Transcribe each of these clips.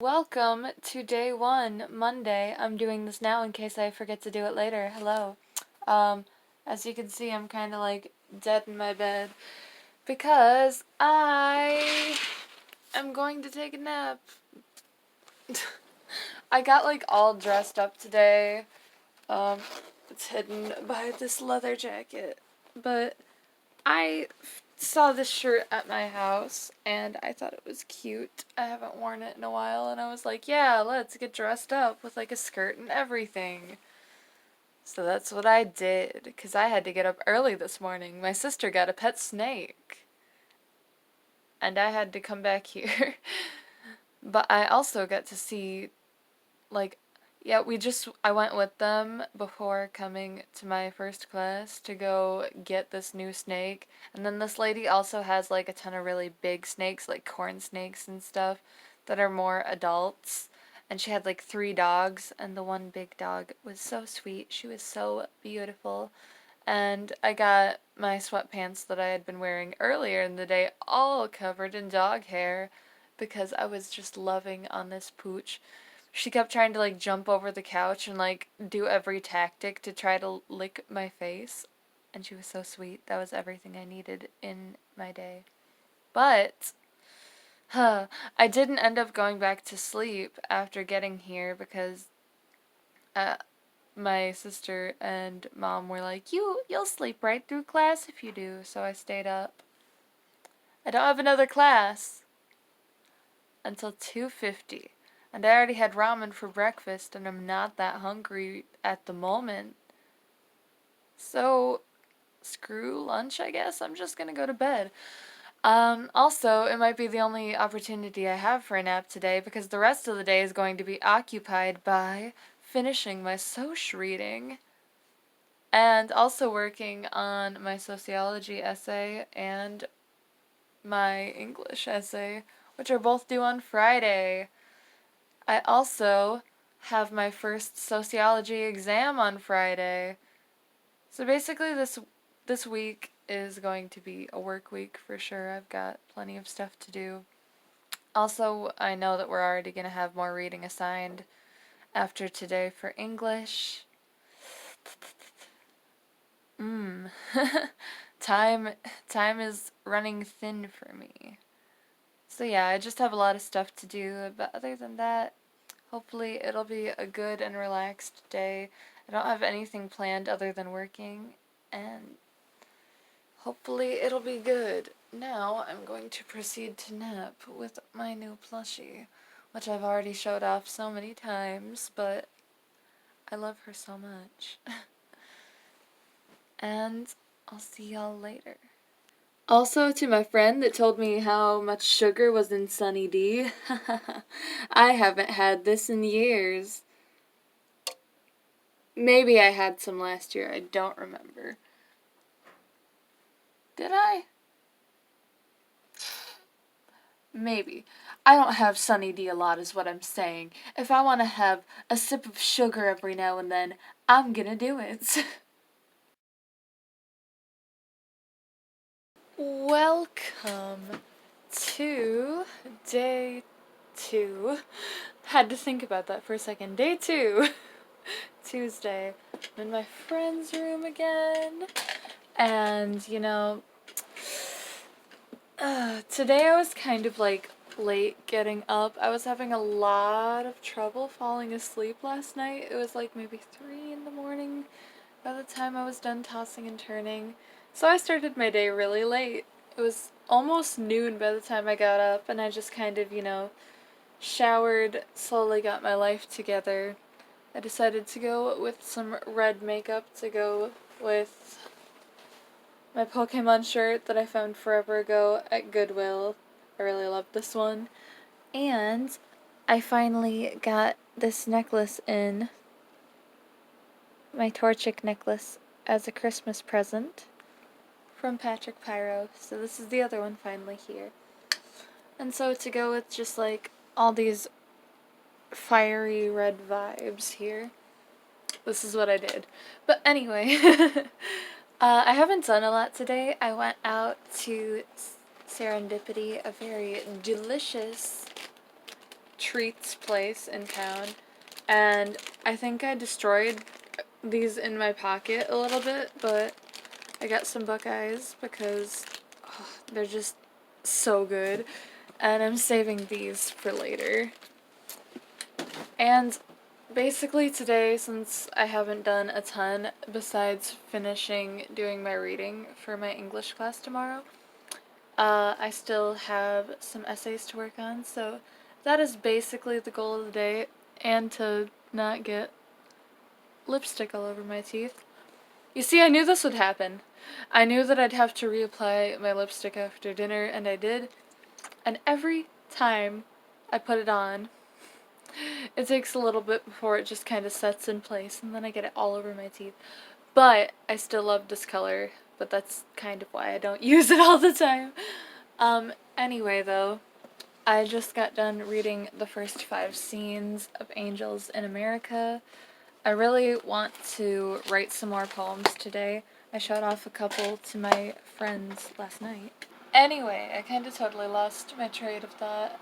Welcome to day one, Monday. I'm doing this now in case I forget to do it later. Hello. Um, as you can see, I'm kind of like dead in my bed because I am going to take a nap. I got like all dressed up today. It's hidden by this leather jacket, but I saw this shirt at my house and I thought it was cute. I haven't worn it in a while and I was like, yeah, let's get dressed up with like a skirt and everything. So that's what I did because I had to get up early this morning. My sister got a pet snake and I had to come back here. But I also got to see, like, yeah, I went with them before coming to my first class to go get this new snake. And then this lady also has like a ton of really big snakes, like corn snakes and stuff, that are more adults. And she had like three dogs, and the one big dog was so sweet. She was so beautiful. And I got my sweatpants that I had been wearing earlier in the day all covered in dog hair because I was just loving on this pooch. She kept trying to like jump over the couch and like do every tactic to try to lick my face. And she was so sweet. That was everything I needed in my day. But, I didn't end up going back to sleep after getting here because uh, my sister and mom were like, you'll sleep right through class if you do. So I stayed up. I don't have another class until 2:50. And I already had ramen for breakfast and I'm not that hungry at the moment. So, screw lunch, I guess. I'm just gonna go to bed. Also, it might be the only opportunity I have for a nap today because the rest of the day is going to be occupied by finishing my soc reading and also working on my sociology essay and my English essay, which are both due on Friday. I also have my first sociology exam on Friday. So basically this week is going to be a work week for sure. I've got plenty of stuff to do. Also, I know that we're already going to have more reading assigned after today for English. time time is running thin for me. So yeah, I just have a lot of stuff to do, but other than that, hopefully it'll be a good and relaxed day. I don't have anything planned other than working, and hopefully it'll be good. Now I'm going to proceed to nap with my new plushie, which I've already showed off so many times, but I love her so much. And I'll see y'all later. Also, to my friend that told me how much sugar was in Sunny D, I haven't had this in years. Maybe I had some last year, I don't remember. Did I? Maybe. I don't have Sunny D a lot is what I'm saying. If I want to have a sip of sugar every now and then, I'm gonna do it. Welcome to day 2. Had to think about that for a second. Day 2. Tuesday. I'm in my friend's room again. And, today I was kind of like late getting up. I was having a lot of trouble falling asleep last night. It was like maybe 3 in the morning by the time I was done tossing and turning. So I started my day really late. It was almost noon by the time I got up, and I just kind of, showered, slowly got my life together. I decided to go with some red makeup to go with my Pokemon shirt that I found forever ago at Goodwill. I really love this one. And I finally got this necklace in, my Torchic necklace, as a Christmas present from Patrick Pyro. So this is the other one finally here. And so to go with just like all these fiery red vibes here, this is what I did. But anyway, I haven't done a lot today. I went out to Serendipity, a very delicious treats place in town, and I think I destroyed these in my pocket a little bit, but I got some Buckeyes because they're just so good, and I'm saving these for later. And basically today, since I haven't done a ton besides finishing doing my reading for my English class tomorrow, I still have some essays to work on, so that is basically the goal of the day, and to not get lipstick all over my teeth. You see, I knew this would happen. I knew that I'd have to reapply my lipstick after dinner, and I did, and every time I put it on, it takes a little bit before it just kind of sets in place, and then I get it all over my teeth. But I still love this color, but that's kind of why I don't use it all the time. Anyway though, I just got done reading the first 5 scenes of Angels in America. I really want to write some more poems today. I showed off a couple to my friends last night. Anyway, I kind of totally lost my train of thought.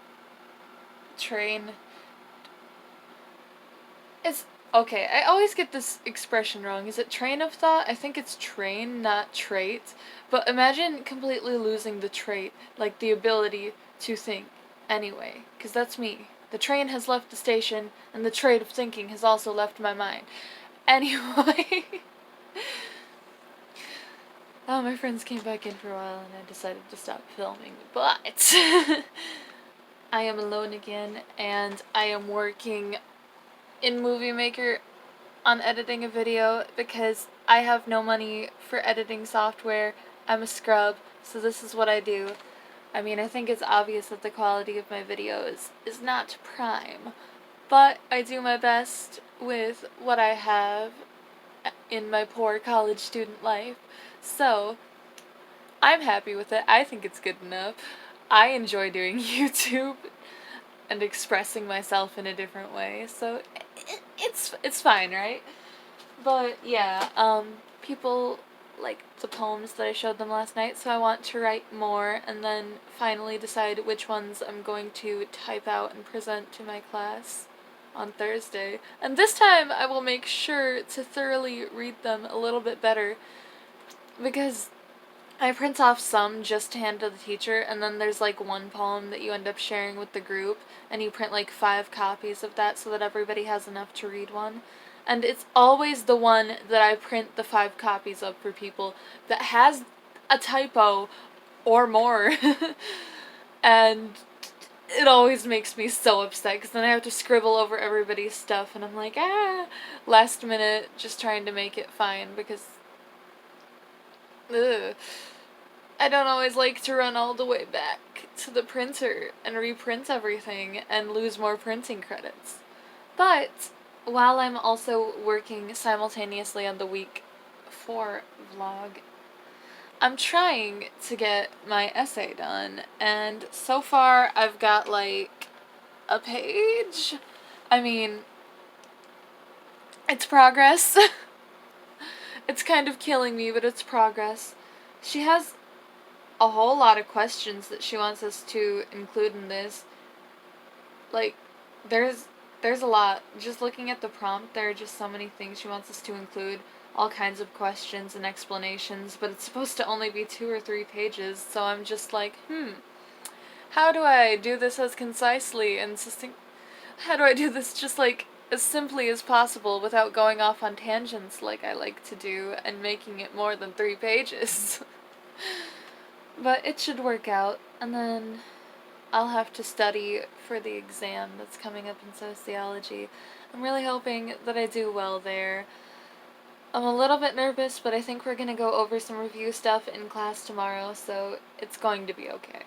It's okay, I always get this expression wrong. Is it train of thought? I think it's train, not trait. But imagine completely losing the trait, like the ability to think. Anyway, because that's me. The train has left the station, and the trait of thinking has also left my mind. Anyway. Oh, my friends came back in for a while, and I decided to stop filming. But I am alone again, and I am working in Movie Maker on editing a video because I have no money for editing software. I'm a scrub, so this is what I do. I mean, I think it's obvious that the quality of my videos is not prime, but I do my best with what I have in my poor college student life. So, I'm happy with it. I think it's good enough. I enjoy doing YouTube and expressing myself in a different way, so it's fine, right? But yeah, people like the poems that I showed them last night, so I want to write more and then finally decide which ones I'm going to type out and present to my class on Thursday. And this time I will make sure to thoroughly read them a little bit better, because I print off some just to hand to the teacher, and then there's like one poem that you end up sharing with the group, and you print like 5 copies of that so that everybody has enough to read one. And it's always the one that I print the 5 copies of for people that has a typo or more. And it always makes me so upset, because then I have to scribble over everybody's stuff, and I'm like, last minute just trying to make it fine, because ugh. I don't always like to run all the way back to the printer and reprint everything and lose more printing credits. But while I'm also working simultaneously on the week 4 vlog, I'm trying to get my essay done, and so far I've got like a page. I mean, it's progress. It's kind of killing me, but it's progress. She has a whole lot of questions that she wants us to include in this. Like, there's a lot. Just looking at the prompt, there are just so many things she wants us to include. All kinds of questions and explanations, but it's supposed to only be 2 or 3 pages, so I'm just like, how do I do this as concisely and how do I do this just like as simply as possible without going off on tangents like I like to do and making it more than 3 pages? But it should work out, and then I'll have to study for the exam that's coming up in sociology. I'm really hoping that I do well there. I'm a little bit nervous, but I think we're going to go over some review stuff in class tomorrow, so it's going to be okay.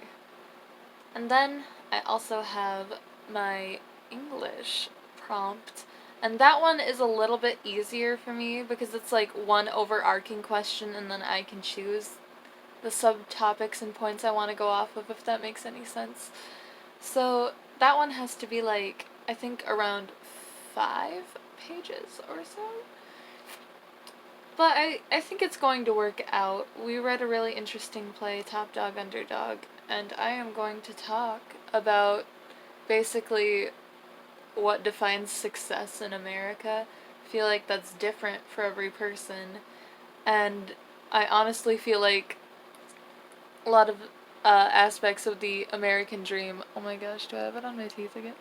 And then I also have my English prompt, and that one is a little bit easier for me because it's like one overarching question, and then I can choose the subtopics and points I want to go off of, if that makes any sense. So that one has to be like, I think around 5 pages or so. But I think it's going to work out. We read a really interesting play, Top Dog, Underdog, and I am going to talk about basically what defines success in America. I feel like that's different for every person. And I honestly feel like a lot of aspects of the American dream. Oh my gosh, do I have it on my teeth again?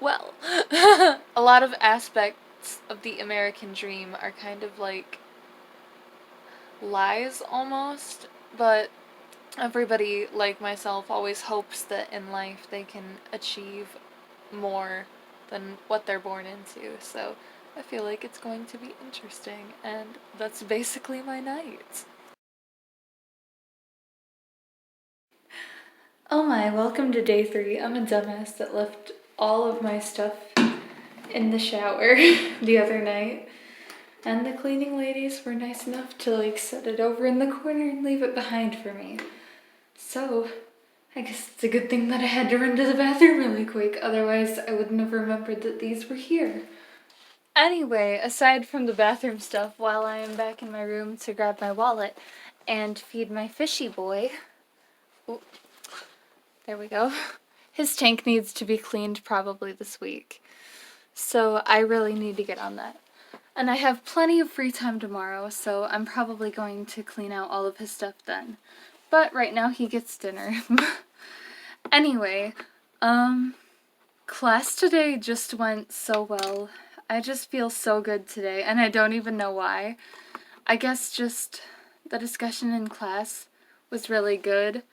Well, a lot of aspects of the American dream are kind of like lies almost, but everybody, like myself, always hopes that in life they can achieve more than what they're born into. So I feel like it's going to be interesting, and that's basically my night. Oh my, welcome to day 3. I'm a dumbass that left all of my stuff in the shower the other night. And the cleaning ladies were nice enough to like set it over in the corner and leave it behind for me. So, I guess it's a good thing that I had to run to the bathroom really quick, otherwise I wouldn't have remembered that these were here. Anyway, aside from the bathroom stuff, while I am back in my room to grab my wallet and feed my fishy boy, oh, there we go, his tank needs to be cleaned probably this week. So I really need to get on that. And I have plenty of free time tomorrow, so I'm probably going to clean out all of his stuff then. But right now he gets dinner. Anyway, class today just went so well. I just feel so good today, and I don't even know why. I guess just the discussion in class was really good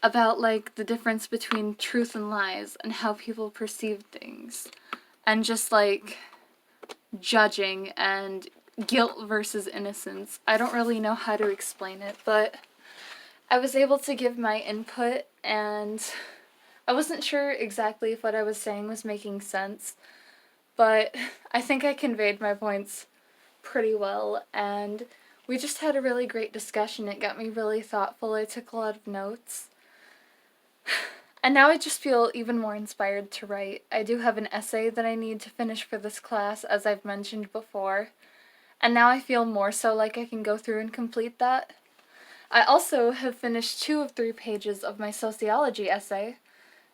about like the difference between truth and lies and how people perceive things. And just like judging and guilt versus innocence. I don't really know how to explain it, but I was able to give my input, and I wasn't sure exactly if what I was saying was making sense, but I think I conveyed my points pretty well, and we just had a really great discussion. It got me really thoughtful. I took a lot of notes. And now I just feel even more inspired to write. I do have an essay that I need to finish for this class, as I've mentioned before, and now I feel more so like I can go through and complete that. I also have finished 2 of 3 pages of my sociology essay,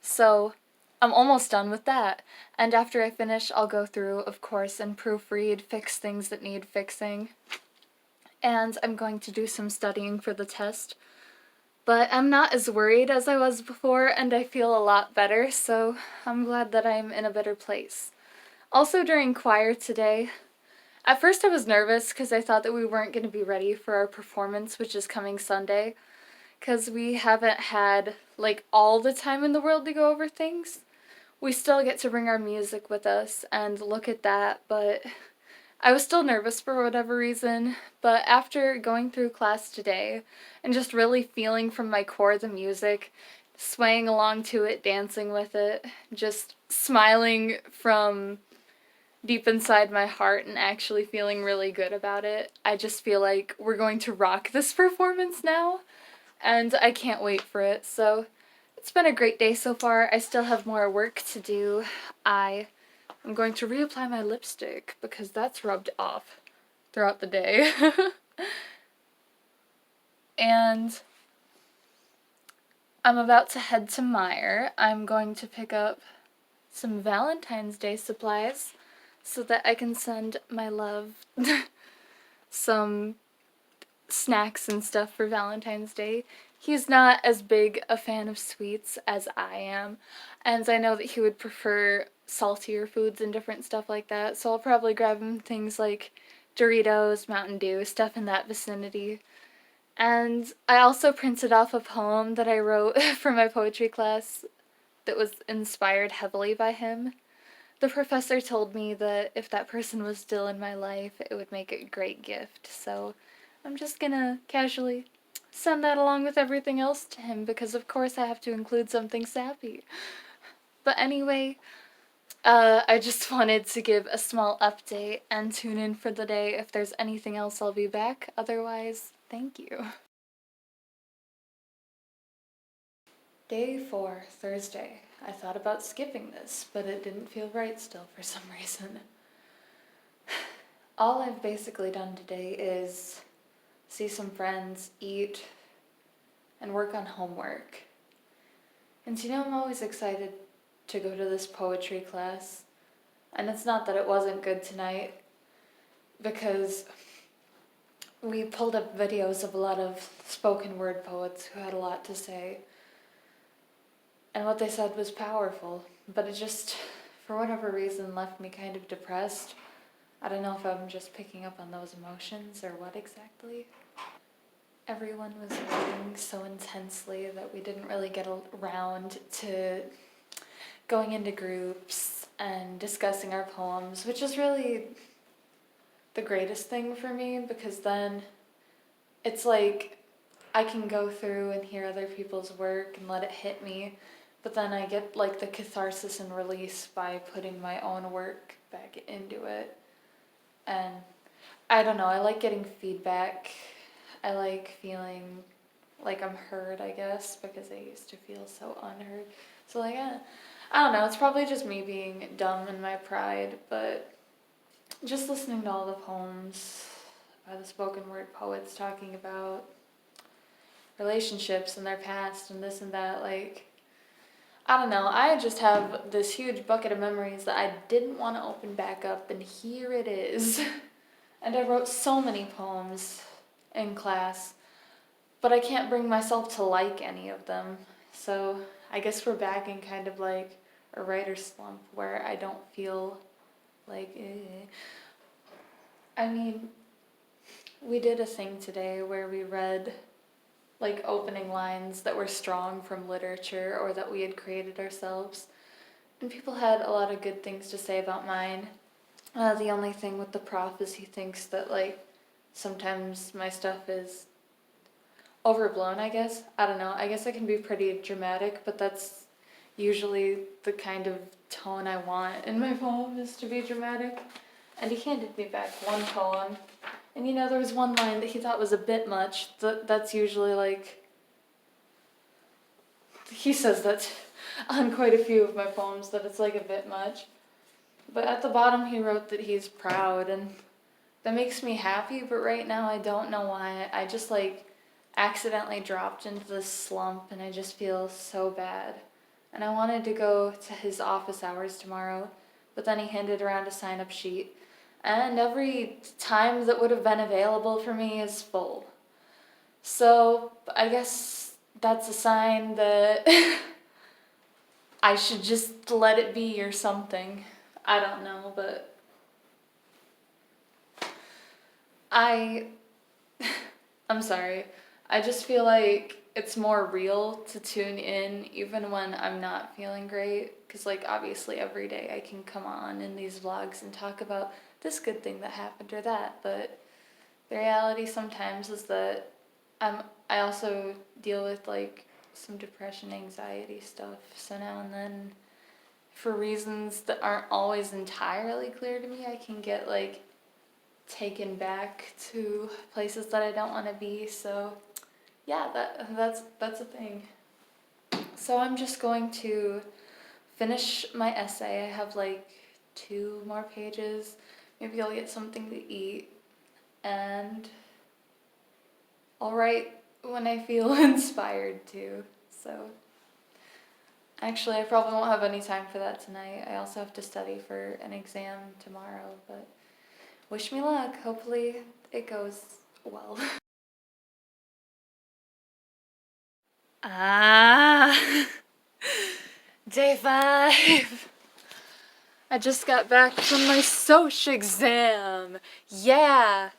so I'm almost done with that. And after I finish, I'll go through, of course, and proofread, fix things that need fixing. And I'm going to do some studying for the test. But I'm not as worried as I was before, and I feel a lot better, so I'm glad that I'm in a better place. Also during choir today, at first I was nervous because I thought that we weren't going to be ready for our performance, which is coming Sunday, because we haven't had, like, all the time in the world to go over things. We still get to bring our music with us and look at that, but I was still nervous for whatever reason. But after going through class today and just really feeling from my core the music, swaying along to it, dancing with it, just smiling from deep inside my heart and actually feeling really good about it, I just feel like we're going to rock this performance now, and I can't wait for it. So it's been a great day so far. I still have more work to do. I'm going to reapply my lipstick because that's rubbed off throughout the day. And I'm about to head to Meijer. I'm going to pick up some Valentine's Day supplies so that I can send my love some snacks and stuff for Valentine's Day. He's not as big a fan of sweets as I am, and I know that he would prefer saltier foods and different stuff like that, so I'll probably grab him things like Doritos, Mountain Dew, stuff in that vicinity. And I also printed off a poem that I wrote for my poetry class that was inspired heavily by him. The professor told me that if that person was still in my life, it would make a great gift, so I'm just gonna casually send that along with everything else to him because of course I have to include something sappy. But anyway, I just wanted to give a small update and tune in for the day. If there's anything else, I'll be back. Otherwise, thank you. Day 4, Thursday. I thought about skipping this, but it didn't feel right still for some reason. All I've basically done today is see some friends, eat, and work on homework. And I'm always excited to go to this poetry class. And it's not that it wasn't good tonight, because we pulled up videos of a lot of spoken word poets who had a lot to say. And what they said was powerful, but it just, for whatever reason, left me kind of depressed. I don't know if I'm just picking up on those emotions or what exactly. Everyone was writing so intensely that we didn't really get around to going into groups and discussing our poems, which is really the greatest thing for me, because then it's like I can go through and hear other people's work and let it hit me, but then I get like the catharsis and release by putting my own work back into it. And I don't know, I like getting feedback. I like feeling like I'm heard, I guess, because I used to feel so unheard. So like, I don't know, it's probably just me being dumb in my pride, but just listening to all the poems by the spoken word poets talking about relationships and their past and this and that, like, I don't know, I just have this huge bucket of memories that I didn't want to open back up, and here it is. And I wrote so many poems in class, but I can't bring myself to like any of them. So I guess we're back in kind of like a writer's slump where I don't feel like, I mean, we did a thing today where we read like opening lines that were strong from literature or that we had created ourselves. And people had a lot of good things to say about mine. The only thing with the prof is he thinks that like sometimes my stuff is overblown, I guess. I don't know. I guess I can be pretty dramatic, but that's usually the kind of tone I want in my poem, is to be dramatic. And he handed me back one poem. And you know, there was one line that he thought was a bit much. That's usually like, he says that on quite a few of my poems, that it's like a bit much. But at the bottom he wrote that he's proud, and that makes me happy, but right now I don't know why. I just like accidentally dropped into this slump and I just feel so bad. And I wanted to go to his office hours tomorrow, but then he handed around a sign-up sheet, and every time that would have been available for me is full. So I guess that's a sign that I should just let it be or something. I don't know, but I'm sorry. I just feel like it's more real to tune in even when I'm not feeling great. Because, like, obviously every day I can come on in these vlogs and talk about this good thing that happened or that. But the reality sometimes is that I also deal with, like, some depression, anxiety stuff. So now and then, for reasons that aren't always entirely clear to me, I can get, like, taken back to places that I don't want to be. So yeah, that's a thing. So I'm just going to finish my essay. I have like 2 more pages. Maybe I'll get something to eat, and I'll write when I feel inspired to. So actually, I probably won't have any time for that tonight. I also have to study for an exam tomorrow, but wish me luck. Hopefully it goes well. Ah, day 5. I just got back from my soc exam. Yeah.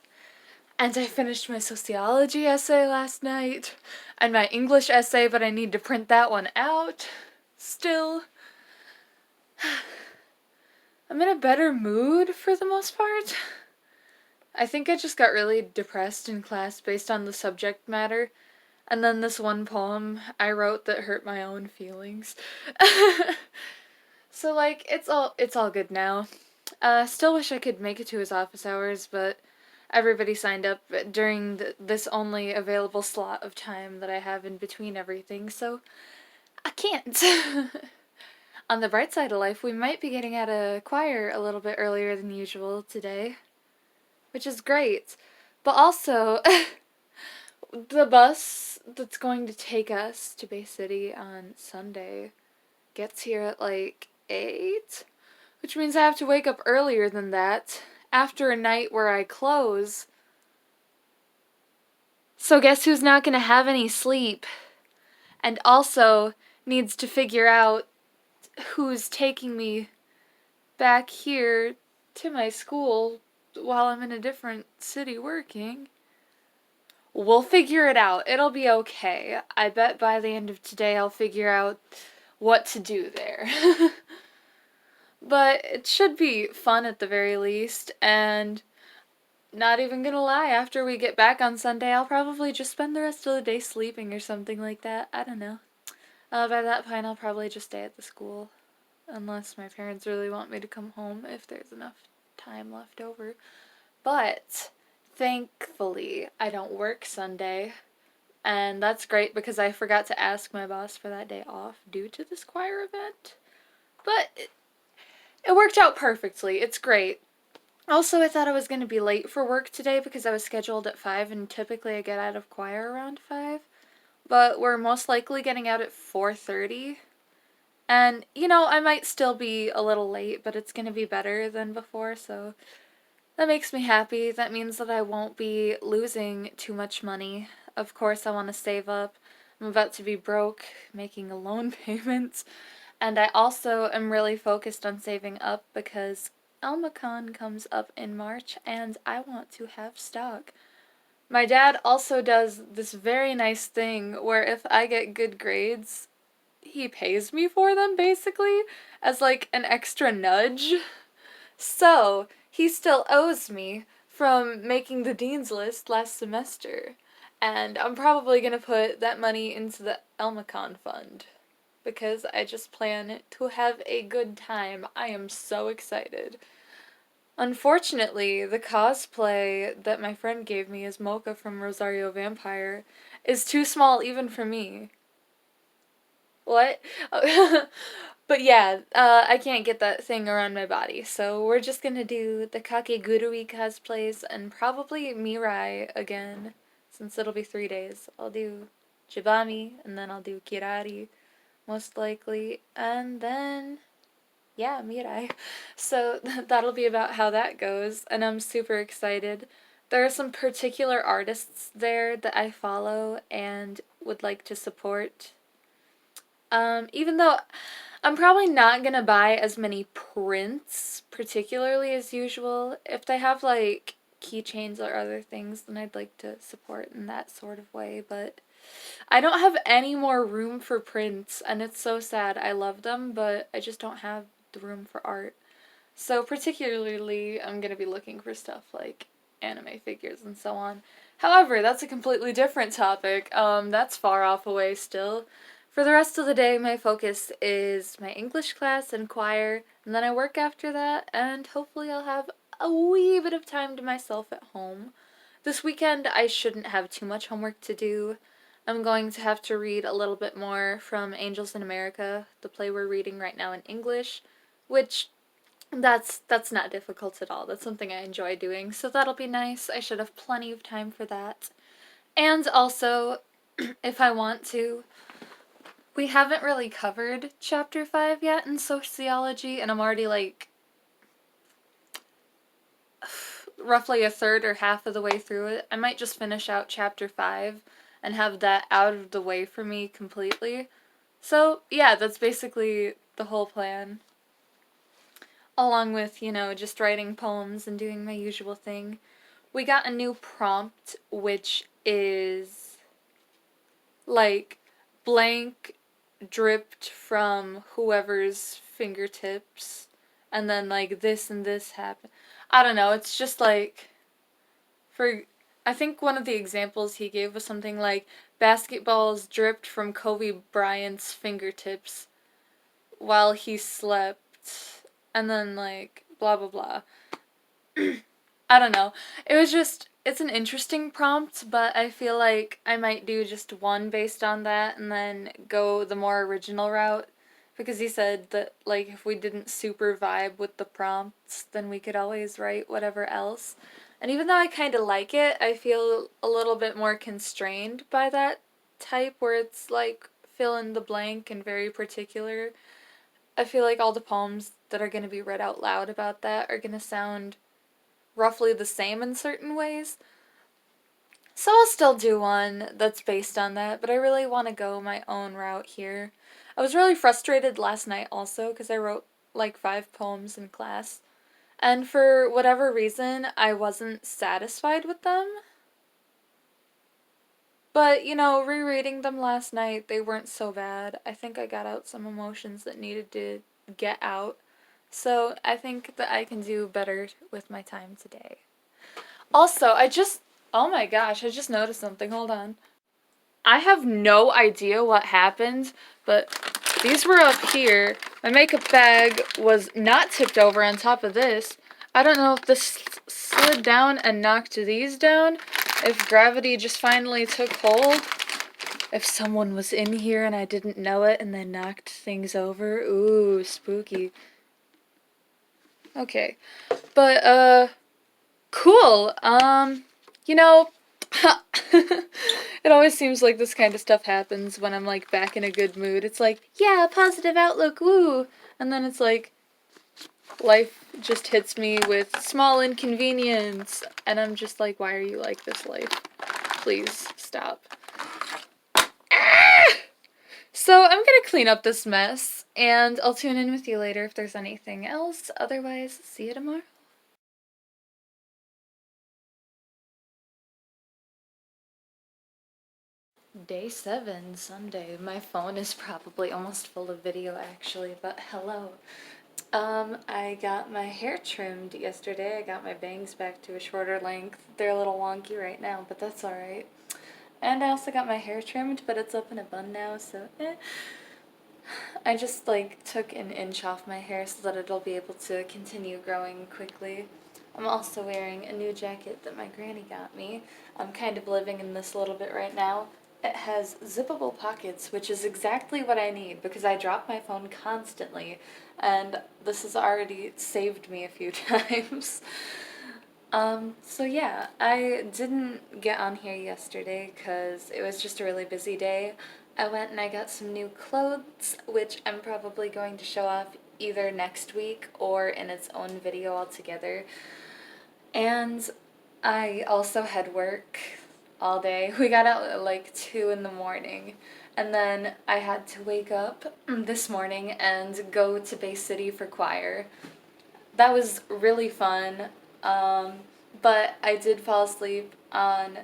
And I finished my sociology essay last night and my English essay, but I need to print that one out still. I'm in a better mood for the most part. I think I just got really depressed in class based on the subject matter. And then this one poem I wrote that hurt my own feelings. So like, it's all good now. Still wish I could make it to his office hours, but everybody signed up during this only available slot of time that I have in between everything, so I can't. On the bright side of life, we might be getting out of choir a little bit earlier than usual today, which is great. But also, the bus that's going to take us to Bay City on Sunday gets here at like 8, which means I have to wake up earlier than that after a night where I close. So guess who's not going to have any sleep? And also needs to figure out who's taking me back here to my school while I'm in a different city working. We'll figure it out. It'll be okay. I bet by the end of today I'll figure out what to do there. But it should be fun at the very least, and not even gonna lie, after we get back on Sunday, I'll probably just spend the rest of the day sleeping or something like that. I don't know. By that point, I'll probably just stay at the school. Unless my parents really want me to come home if there's enough time left over. But thankfully, I don't work Sunday. And that's great because I forgot to ask my boss for that day off due to this choir event. But it worked out perfectly. It's great. Also, I thought I was going to be late for work today because I was scheduled at 5 and typically I get out of choir around 5. But we're most likely getting out at 4:30. And, I might still be a little late, but it's going to be better than before, so that makes me happy. That means that I won't be losing too much money. Of course, I want to save up. I'm about to be broke, making a loan payment. And I also am really focused on saving up because ElmaCon comes up in March and I want to have stock. My dad also does this very nice thing where if I get good grades, he pays me for them basically as like an extra nudge. So, he still owes me from making the dean's list last semester. And I'm probably going to put that money into the ElmaCon fund because I just plan to have a good time. I am so excited. Unfortunately, the cosplay that my friend gave me as Mocha from Rosario Vampire is too small even for me. What? But yeah, I can't get that thing around my body, so we're just gonna do the Kakegurui cosplays and probably Mirai again, since it'll be 3 days. I'll do Jibami, and then I'll do Kirari, most likely, and then, yeah, Mirai. So that'll be about how that goes, and I'm super excited. There are some particular artists there that I follow and would like to support. Even though I'm probably not gonna buy as many prints, particularly as usual. If they have, like, keychains or other things, then I'd like to support in that sort of way, but I don't have any more room for prints, and it's so sad. I love them, but I just don't have the room for art. So particularly, I'm gonna be looking for stuff like anime figures and so on. However, that's a completely different topic. That's far off away still. For the rest of the day, my focus is my English class and choir, and then I work after that, and hopefully I'll have a wee bit of time to myself at home. This weekend, I shouldn't have too much homework to do. I'm going to have to read a little bit more from Angels in America, the play we're reading right now in English, which that's not difficult at all. That's something I enjoy doing, so that'll be nice. I should have plenty of time for that. And also, if I want to, we haven't really covered chapter 5 yet in sociology, and I'm already like roughly a third or half of the way through it. I might just finish out chapter 5 and have that out of the way for me completely. So, yeah, that's basically the whole plan. Along with, just writing poems and doing my usual thing. We got a new prompt, which is like blank dripped from whoever's fingertips, and then like this and this happened. I don't know, it's just like, I think one of the examples he gave was something like, basketballs dripped from Kobe Bryant's fingertips while he slept, and then like, blah blah blah. I don't know. It's an interesting prompt, but I feel like I might do just one based on that and then go the more original route. Because he said that, like, if we didn't super vibe with the prompts, then we could always write whatever else. And even though I kind of like it, I feel a little bit more constrained by that type where it's, like, fill in the blank and very particular. I feel like all the poems that are going to be read out loud about that are going to sound roughly the same in certain ways. So I'll still do one that's based on that, but I really want to go my own route here. I was really frustrated last night also because I wrote like 5 poems in class, and for whatever reason, I wasn't satisfied with them. But, rereading them last night, they weren't so bad. I think I got out some emotions that needed to get out. So I think that I can do better with my time today. Also, oh my gosh, I just noticed something. Hold on. I have no idea what happened, but these were up here. My makeup bag was not tipped over on top of this. I don't know if this slid down and knocked these down, if gravity just finally took hold, if someone was in here and I didn't know it and then knocked things over. Ooh, spooky. Okay. But, cool. You know, it always seems like this kind of stuff happens when I'm, like, back in a good mood. It's like, yeah, positive outlook, woo! And then it's like, life just hits me with small inconvenience. And I'm just like, why are you like this, life? Please, stop. So I'm gonna clean up this mess, and I'll tune in with you later if there's anything else. Otherwise, see you tomorrow. Day 7, Sunday. My phone is probably almost full of video actually, but hello. I got my hair trimmed yesterday. I got my bangs back to a shorter length. They're a little wonky right now, but that's alright. And I also got my hair trimmed, but it's up in a bun now, so I just like took an inch off my hair so that it'll be able to continue growing quickly. I'm also wearing a new jacket that my granny got me. I'm kind of living in this a little bit right now. It has zippable pockets, which is exactly what I need because I drop my phone constantly, and this has already saved me a few times. So yeah, I didn't get on here yesterday because it was just a really busy day. I went and I got some new clothes, which I'm probably going to show off either next week or in its own video altogether. And I also had work all day. We got out at like 2 in the morning. And then I had to wake up this morning and go to Bay City for choir. That was really fun. But I did fall asleep on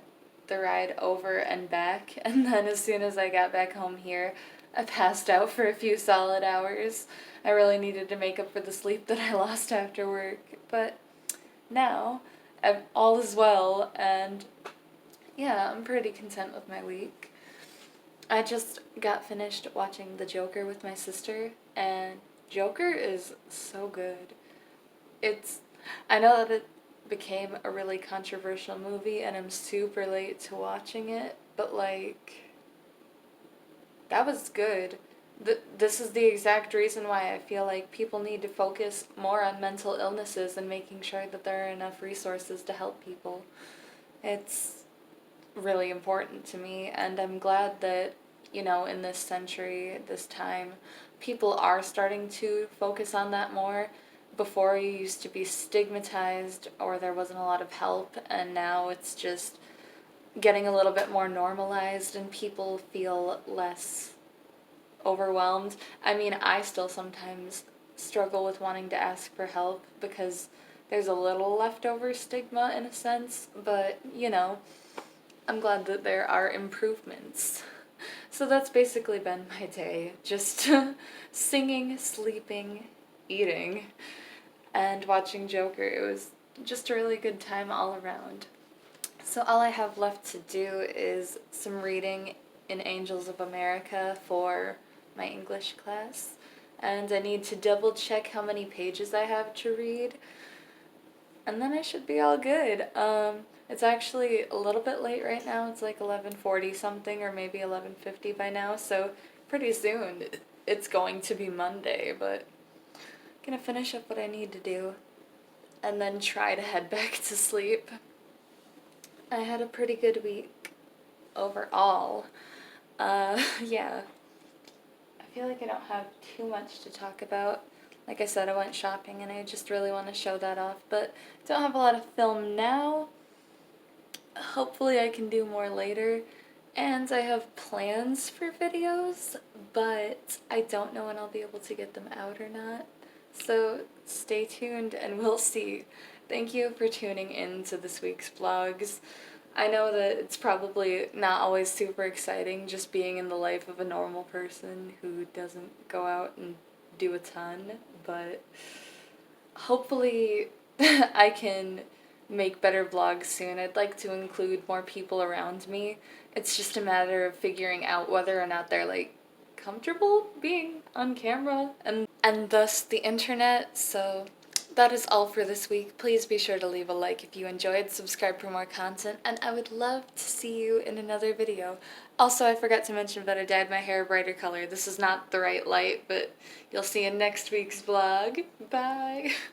the ride over and back, and then as soon as I got back home here, I passed out for a few solid hours. I really needed to make up for the sleep that I lost after work, but now all is well, and yeah, I'm pretty content with my week. I just got finished watching The Joker with my sister, and Joker is so good. It's, I know that it became a really controversial movie and I'm super late to watching it, but like, that was good. This is the exact reason why I feel like people need to focus more on mental illnesses and making sure that there are enough resources to help people. It's really important to me, and I'm glad that, in this century, this time, people are starting to focus on that more. Before, you used to be stigmatized or there wasn't a lot of help, and now it's just getting a little bit more normalized and people feel less overwhelmed. I mean, I still sometimes struggle with wanting to ask for help because there's a little leftover stigma in a sense, but I'm glad that there are improvements. So that's basically been my day. Just singing, sleeping, eating, and watching Joker. It was just a really good time all around. So all I have left to do is some reading in Angels of America for my English class. And I need to double check how many pages I have to read. And then I should be all good. It's actually a little bit late right now. It's like 11:40 something or maybe 11:50 by now. So pretty soon it's going to be Monday, but I'm gonna finish up what I need to do and then try to head back to sleep. I had a pretty good week overall. Yeah. I feel like I don't have too much to talk about. Like I said, I went shopping and I just really want to show that off, but I don't have a lot of film now. Hopefully I can do more later. And I have plans for videos, but I don't know when I'll be able to get them out or not. So stay tuned and we'll see. Thank you for tuning in to this week's vlogs. I know that it's probably not always super exciting just being in the life of a normal person who doesn't go out and do a ton, but hopefully I can make better vlogs soon. I'd like to include more people around me. It's just a matter of figuring out whether or not they're like comfortable being on camera and thus the internet. So that is all for this week. Please be sure to leave a like if you enjoyed, subscribe for more content, and I would love to see you in another video. Also, I forgot to mention that I dyed my hair a brighter color. This is not the right light, but you'll see in next week's vlog. Bye!